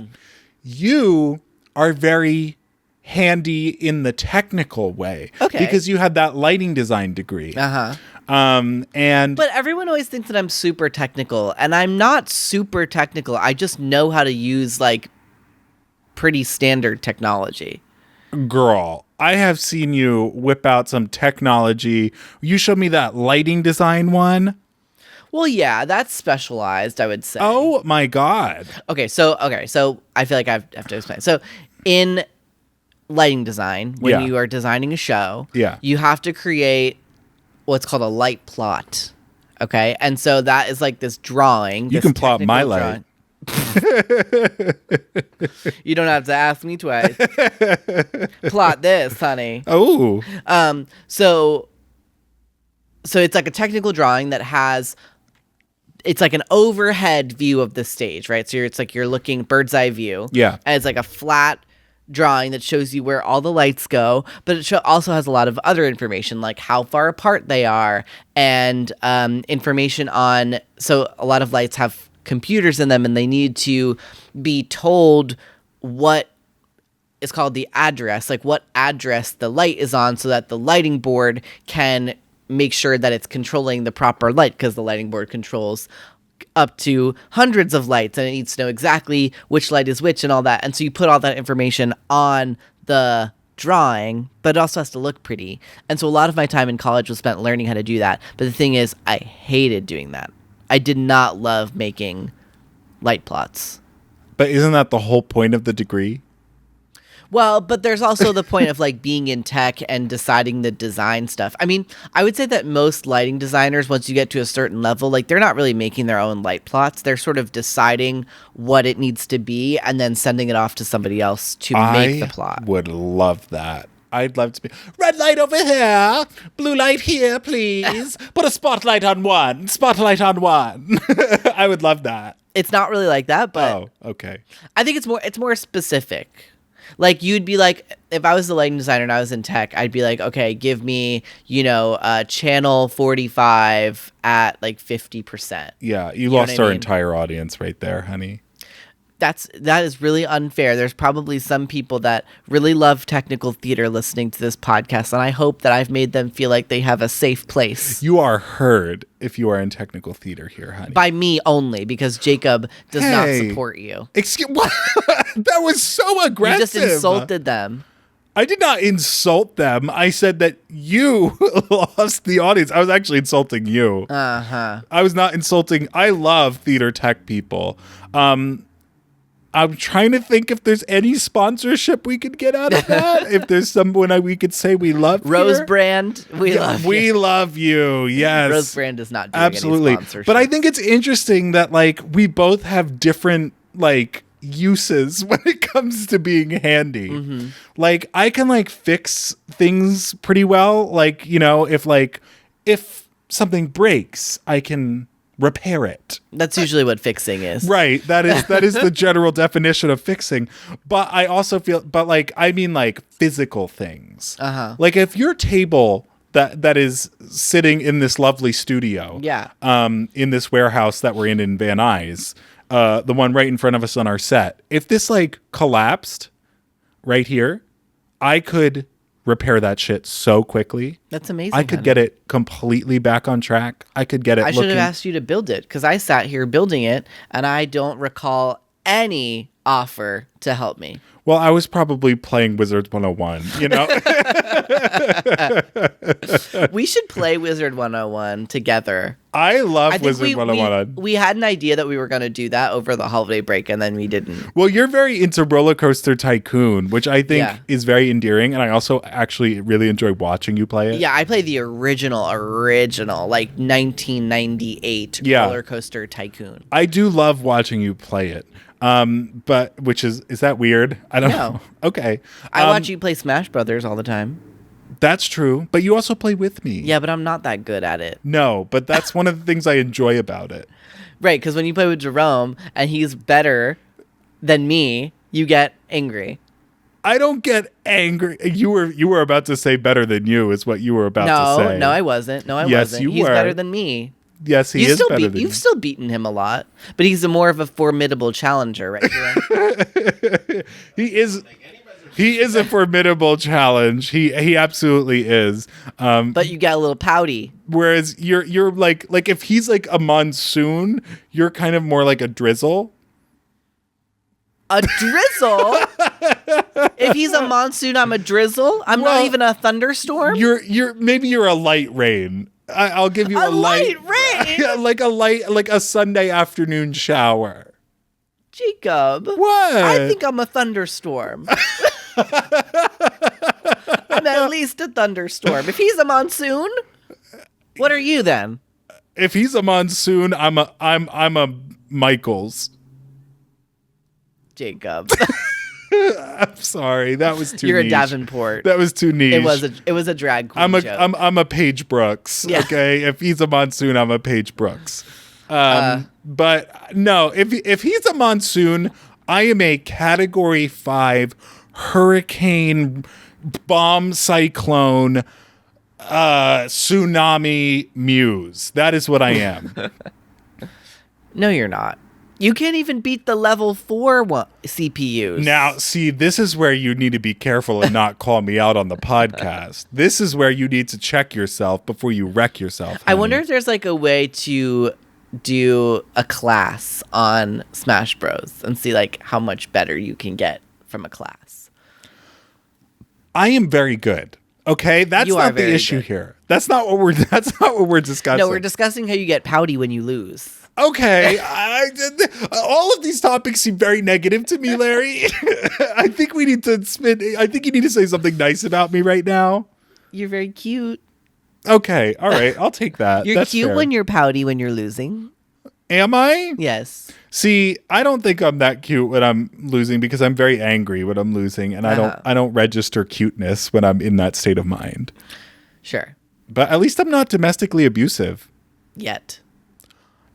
You are very handy in the technical way. Okay. Because you had that lighting design degree. Uh-huh. And But everyone always thinks that I'm super technical, and I'm not super technical. I just know how to use like pretty standard technology. girl, I have seen you whip out some technology. You showed me that lighting design one. Well, yeah, that's specialized, I would say. Oh my God. Okay, so I feel like I have to explain. So in lighting design, when Yeah. you are designing a show, Yeah. you have to create what's called a light plot. Okay? And so that is like this drawing. You this can plot my technical light. drawing. You don't have to ask me twice. Plot this, honey. Oh. So it's like a technical drawing that has, it's like an overhead view of the stage, right? So it's like you're looking bird's eye view. Yeah. And it's like a flat drawing that shows you where all the lights go, but it also has a lot of other information, like how far apart they are, and information on, so a lot of lights have computers in them, and they need to be told what is called the address, like what address the light is on, so that the lighting board can make sure that it's controlling the proper light, because the lighting board controls up to hundreds of lights, and it needs to know exactly which light is which and all that. And so you put all that information on the drawing, but it also has to look pretty. And so a lot of my time in college was spent learning how to do that. But the thing is, I hated doing that. I did not love making light plots. But isn't that the whole point of the degree? Well, but there's also the point of like being in tech and deciding the design stuff. I mean, I would say that most lighting designers, once you get to a certain level, like they're not really making their own light plots. They're sort of deciding what it needs to be and then sending it off to somebody else to make the plot. I would love that. I'd love to be red light over here, blue light here, please. Put a spotlight on one. Spotlight on one. I would love that. It's not really like that, but Oh, okay. I think it's more specific. Like you'd be like, if I was the lighting designer and I was in tech, I'd be like, okay, give me, channel 45 at like 50%. Yeah, you know lost what I our mean? entire audience right there, honey. That is really unfair. There's probably some people that really love technical theater listening to this podcast, and I hope that I've made them feel like they have a safe place. You are heard if you are in technical theater here, honey. By me only, because Jacob does not support you. Excuse what? That was so aggressive. You just insulted them. I did not insult them. I said that you lost the audience. I was actually insulting you. Uh-huh. I was not insulting. I love theater tech people. I'm trying to think if there's any sponsorship we could get out of that. If there's someone we could say we love. Rose Brand, we love you. Yes. Rose Brand is not doing absolutely. any sponsorship. But I think it's interesting that like we both have different like uses when it comes to being handy. Mm-hmm. Like I can like fix things pretty well. Like, you know, if something breaks, I can repair it. That's usually what fixing is. Right. That is the general definition of fixing. But I also feel, but like, I mean like physical things. Uh-huh. Like if your table that is sitting in this lovely studio, in this warehouse that we're in Van Nuys, the one right in front of us on our set, if this like collapsed right here, I could repair that shit so quickly. That's amazing. I could get it completely back on track. I could get it I looking. should have asked you to build it, because I sat here building it and I don't recall any offer to help me. Well, I was probably playing Wizards 101, you know? We should play Wizard 101 together. I love Wizard 101. We had an idea that we were going to do that over the holiday break, and then we didn't. Well, you're very into Roller Coaster Tycoon, which I think is very endearing, and I also actually really enjoy watching you play it. Yeah, I play the original, like 1998 Roller Coaster Tycoon. I do love watching you play it. But is that weird? I don't know. Okay. I watch you play Smash Brothers all the time. That's true, but you also play with me. Yeah, but I'm not that good at it. No, but that's one of the things I enjoy about it. Right, because when you play with Jerome and he's better than me, you get angry. I don't get angry. You were about to say better than you is what you were about to say. No, I wasn't. Yes, you he's were. better than me. Yes, he is better than you. You've still beaten him a lot, but he's more of a formidable challenger, right? He is a formidable challenge. He absolutely is. But you get a little pouty. Whereas you're like if he's like a monsoon, you're kind of more like a drizzle. A drizzle? If he's a monsoon, I'm a drizzle. I'm not even a thunderstorm. You're a light rain. I'll give you a light rain, like a Sunday afternoon shower. Jacob, what? I think I'm a thunderstorm. I'm at least a thunderstorm. If he's a monsoon, what are you then? If he's a monsoon, I'm a Michaels. Jacob. I'm sorry, that was too. You're niche. a Davenport. That was too niche. It was a drag queen joke. I'm a Paige Brooks. Yeah. Okay, if he's a monsoon, I'm a Paige Brooks. But no, if he's a monsoon, I am a Category 5 hurricane, bomb, cyclone, tsunami muse. That is what I am. No, you're not. You can't even beat the level 4 CPUs. Now, see, this is where you need to be careful and not call me out on the podcast. This is where you need to check yourself before you wreck yourself. Honey. I wonder if there's like a way to do a class on Smash Bros. And see like how much better you can get from a class. I am very good. Okay, that's not the issue here. That's not what we're discussing. No, we're discussing how you get pouty when you lose. Okay, all of these topics seem very negative to me, Larry. I think you need to say something nice about me right now. You're very cute. Okay, all right, I'll take that. You're That's cute fair. when you're pouty when you're losing. Am I? Yes. See, I don't think I'm that cute when I'm losing because I'm very angry when I'm losing, and I don't register cuteness when I'm in that state of mind. Sure. But at least I'm not domestically abusive. Yet.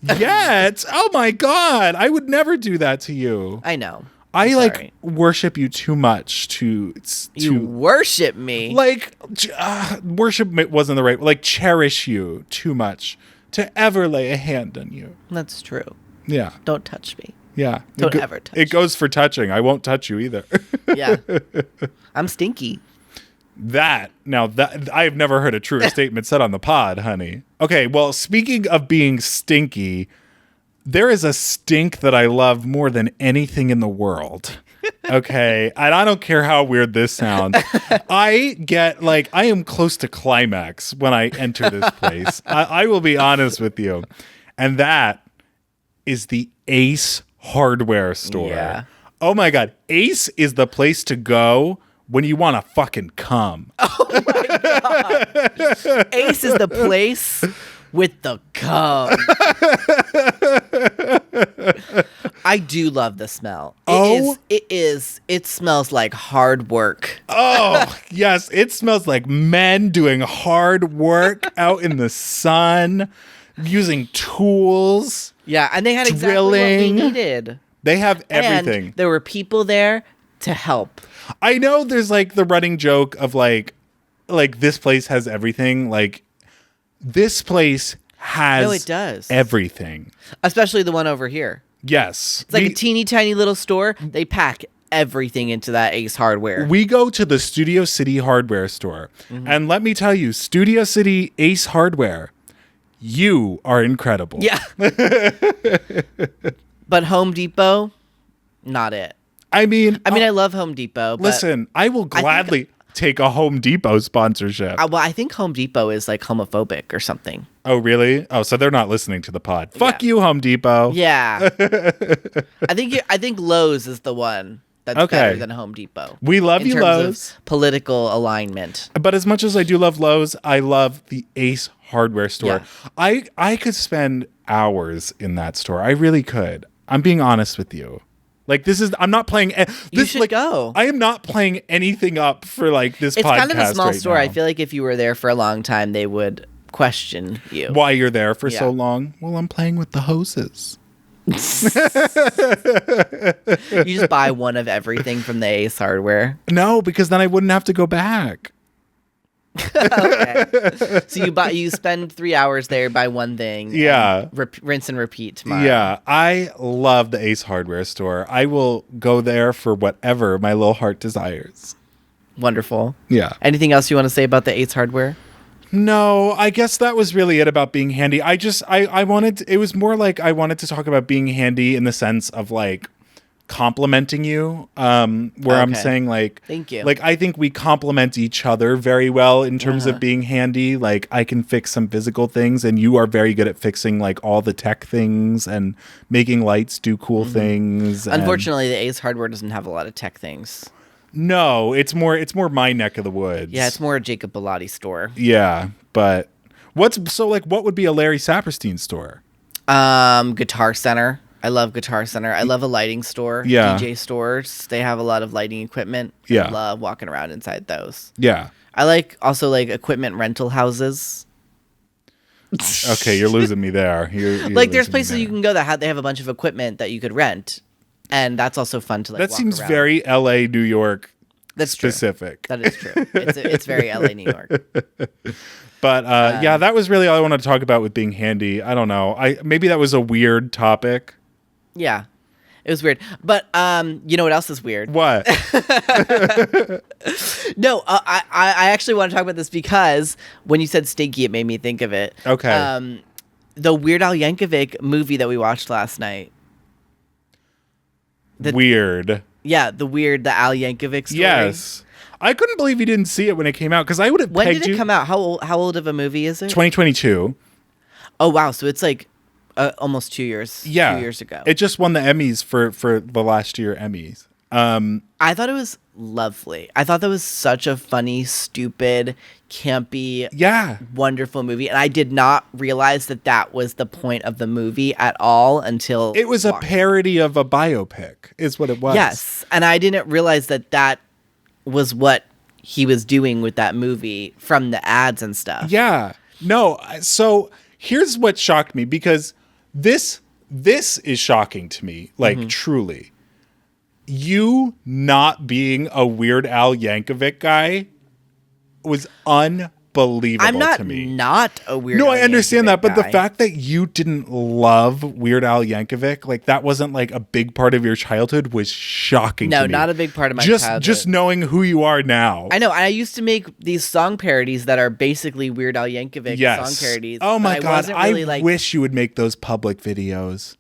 Oh my God. I would never do that to you. I know. I worship you too much to You worship me? Worship wasn't the right, cherish you too much to ever lay a hand on you. That's true. Yeah. Don't touch me. Yeah. Don't ever touch. It goes for touching. I won't touch you either. Yeah. I'm stinky. That I've never heard a truer statement said on the pod, honey. Okay, well, speaking of being stinky, there is a stink that I love more than anything in the world. Okay, and I don't care how weird this sounds. I am close to climax when I enter this place. I will be honest with you. And that is the Ace hardware store. Yeah. Oh my God. Ace is the place to go when you want to fucking come. Oh my God. Ace is the place with the cum. I do love the smell. It smells like hard work. Oh, yes. It smells like men doing hard work out in the sun, using tools. Yeah, and they had exactly what we needed. They have everything. And there were people there to help. I know there's like the running joke of like this place has everything. Like this place has it does. Everything. Especially the one over here. Yes. It's like a teeny tiny little store. They pack everything into that Ace Hardware. We go to the Studio City hardware store. Mm-hmm. And let me tell you, Studio City Ace Hardware, you are incredible. Yeah. But Home Depot, not it. I mean, I love Home Depot. But listen, I will gladly take a Home Depot sponsorship. Well, I think Home Depot is like homophobic or something. Oh, really? Oh, so they're not listening to the pod. Fuck you, Home Depot. Yeah. I think Lowe's is the one that's better than Home Depot. We love you, Lowe's. Of political alignment. But as much as I do love Lowe's, I love the Ace hardware store. Yeah. I could spend hours in that store. I really could. I'm being honest with you. Like I'm not playing. You should go. I am not playing anything up for like this podcast. It's kind of a small store. Now. I feel like if you were there for a long time, they would question you. Why you're there for so long? Well, I'm playing with the hoses. You just buy one of everything from the Ace Hardware. No, because then I wouldn't have to go back. Okay. So you spend 3 hours there, buy one thing. Yeah. Rinse and repeat tomorrow. Yeah. I love the Ace Hardware store. I will go there for whatever my little heart desires. Wonderful. Yeah. Anything else you want to say about the Ace Hardware? No, I guess that was really it about being handy. It was more like I wanted to talk about being handy in the sense of like complimenting you, where I'm saying like, thank you. Like, I think we complement each other very well in terms of being handy. Like I can fix some physical things and you are very good at fixing like all the tech things and making lights do cool things. Unfortunately, the Ace Hardware doesn't have a lot of tech things. No, it's more my neck of the woods. Yeah, it's more a Jacob Bellotti store. Yeah, but what would be a Larry Saperstein store? Guitar Center. I love Guitar Center. I love a lighting store. Yeah. DJ stores. They have a lot of lighting equipment. Yeah. I love walking around inside those. Yeah. I like equipment rental houses. Okay, you're losing me there. You're like there's places you can go that they have a bunch of equipment that you could rent. And that's also fun to like. That walk seems around. very LA, New York. That's specific. True. That is true. It's very LA, New York. But yeah, that was really all I wanted to talk about with being handy. I don't know. Maybe that was a weird topic. Yeah, it was weird. But you know what else is weird? What? No, I actually want to talk about this because when you said stinky, it made me think of it. Okay. The Weird Al Yankovic movie that we watched last night. Weird. Yeah, the Al Yankovic story. Yes. I couldn't believe you didn't see it when it came out because I would have When pegged did it come out? How old of a movie is it? 2022. Oh, wow. So it's like almost 2 years. Yeah. 2 years ago. It just won the Emmys for the last year Emmys. I thought it was lovely. I thought that was such a funny, stupid, campy, wonderful movie. And I did not realize that was the point of the movie at all until it was a parody of a biopic is what it was. Yes. And I didn't realize that was what he was doing with that movie from the ads and stuff. Yeah. No. So here's what shocked me because this is shocking to me. Like truly. You not being a Weird Al Yankovic guy was unbelievable I'm not to me. not a Weird No, Al I understand Yankovic that, but the guy. fact that you didn't love Weird Al Yankovic, like that wasn't like a big part of your childhood, was shocking to No, me. not a big part of my childhood. Just knowing who you are now. I know. I used to make these song parodies that are basically Weird Al Yankovic Yes. song parodies. Oh my but God. wasn't really, I wish you would make those public videos.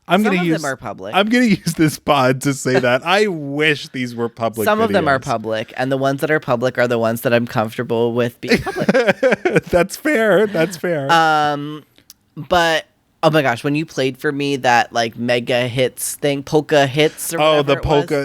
Some of them are public. I'm going to use this pod to say that. I wish these were public Some videos. of them are public, and the ones that are public are the ones that I'm comfortable with being public. That's fair. That's fair. But oh my gosh, when you played for me that like mega hits thing, polka hits or whatever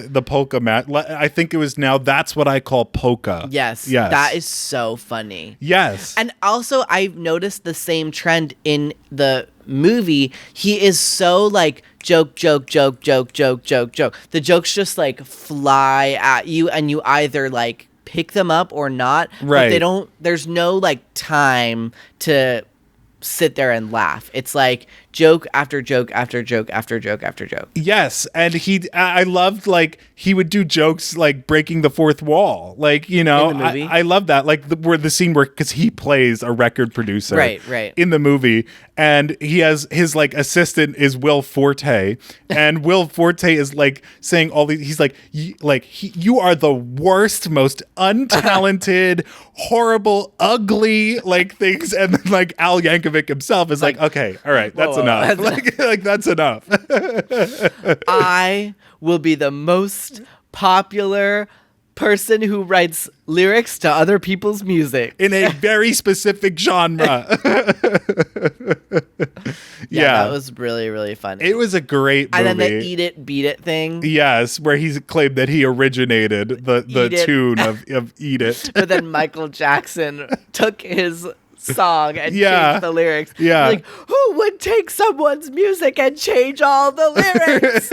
the polka mat. I think it was now. That's what I call polka. Yes. That is so funny. Yes. And also, I've noticed the same trend in the movie. He is so like joke. The jokes just like fly at you, and you either like pick them up or not. Right. But they don't. There's no like time to sit there and laugh. It's like joke after joke after joke after joke after joke. Yes, and I loved like he would do jokes like breaking the fourth wall, like you know. In the movie? I love that, like where the scene where because he plays a record producer, Right. in the movie, and he has his like assistant is Will Forte, and Will Forte is like saying all these. He's like, you are the worst, most untalented, horrible, ugly like things, and then like Al Yankovic himself is like okay, all right, that's enough. Like that's enough. I will be the most popular person who writes lyrics to other people's music in a very specific genre. Yeah, that was really, really funny. It was a great movie. And then the eat it, beat it thing. Yes, where he's claimed that he originated the tune of Eat It. But then Michael Jackson took his song and changed the lyrics. Yeah. Like, who would take someone's music and change all the lyrics?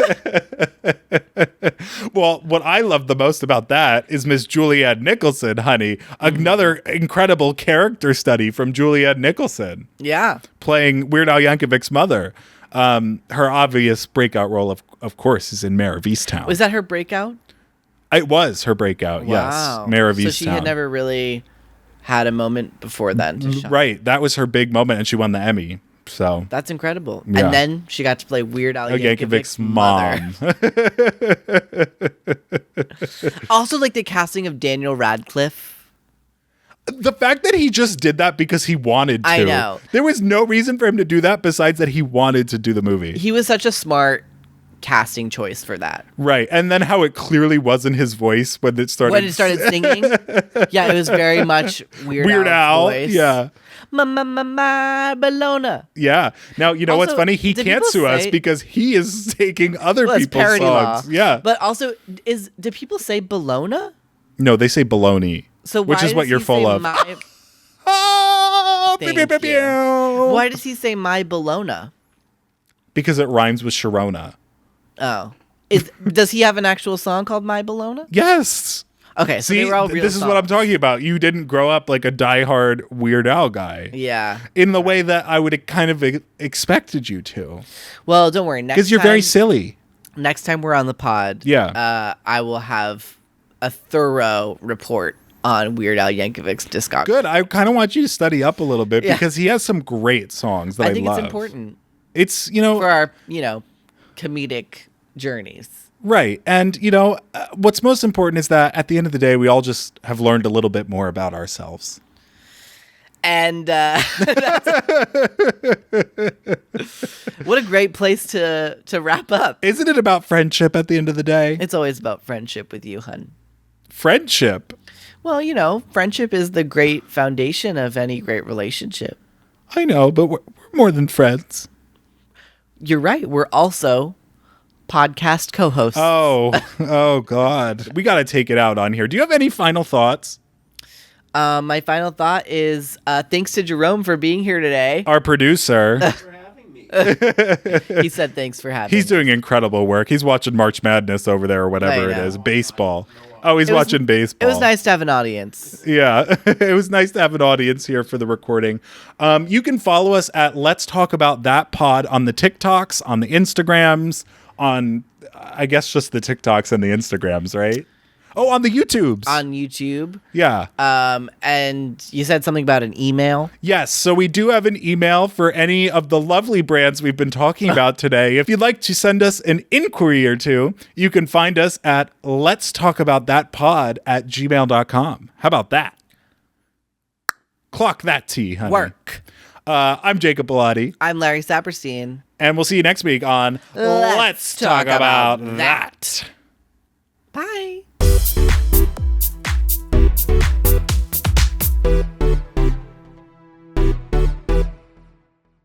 Well, what I love the most about that is Miss Julianne Nicholson, honey. Another incredible character study from Julianne Nicholson. Yeah. Playing Weird Al Yankovic's mother. Her obvious breakout role, of course, is in Mayor of Easttown. Was that her breakout? It was her breakout, Wow. yes. Mayor of Easttown. So she had never really had a moment before then to shine. Right. That was her big moment, and she won the Emmy. So That's incredible. Yeah. And then she got to play Weird Al Yankovic's Yankovic's mom. Also, like the casting of Daniel Radcliffe. The fact that he just did that because he wanted to. I know. There was no reason for him to do that besides that he wanted to do the movie. He was such a smart casting choice for that. Right. And then how it clearly wasn't his voice when it started. When it started singing. Yeah, it was very much Weird Al. Voice. Yeah. My Bologna. Yeah. Now, you know Also, what's funny? He did can't people sue us say- because he is taking other Well, it's people's parody songs. law. Yeah. But also, do people say Bologna? No, they say baloney. So which why is what does you're he full say of. Oh, Thank pew, pew, pew, you. pew. Why does he say my Bologna? Because it rhymes with Sharona. Oh. Does he have an actual song called My Bologna? Yes. Okay, so See, they were all real this is what I'm songs. talking about. You didn't grow up like a diehard Weird Al guy. Yeah. In the way that I would have kind of expected you to. Well, don't worry. Because you're very silly. Next time we're on the pod, Yeah. I will have a thorough report on Weird Al Yankovic's discography. Good. I kind of want you to study up a little bit Yeah. because he has some great songs that I think love. it's important It's, for our, comedic journeys. Right. And, what's most important is that at the end of the day, we all just have learned a little bit more about ourselves. And what a great place to wrap up. Isn't it about friendship at the end of the day? It's always about friendship with you, hun. Friendship? Well, friendship is the great foundation of any great relationship. I know, but we're more than friends. You're right. We're also podcast co-hosts. Oh, God. We got to take it out on here. Do you have any final thoughts? My final thought is thanks to Jerome for being here today. Our producer. He said thanks for having He's me. doing incredible work. He's watching March Madness over there or whatever I it know. is. Baseball. Oh, he's It was- watching baseball. It was nice to have an audience. Yeah, it was nice to have an audience here for the recording. You can follow us at Let's Talk About That Pod on the TikToks, on the Instagrams, on, I guess, just the TikToks and the Instagrams, right? Oh, on the YouTubes. On YouTube. Yeah. And you said something about an email. Yes. So we do have an email for any of the lovely brands we've been talking about today. If you'd like to send us an inquiry or two, you can find us at letstalkaboutthatpod@gmail.com. How about that? Clock that tea, honey. Work. I'm Jacob Bellotti. I'm Larry Saperstein. And we'll see you next week on Let's Talk About That.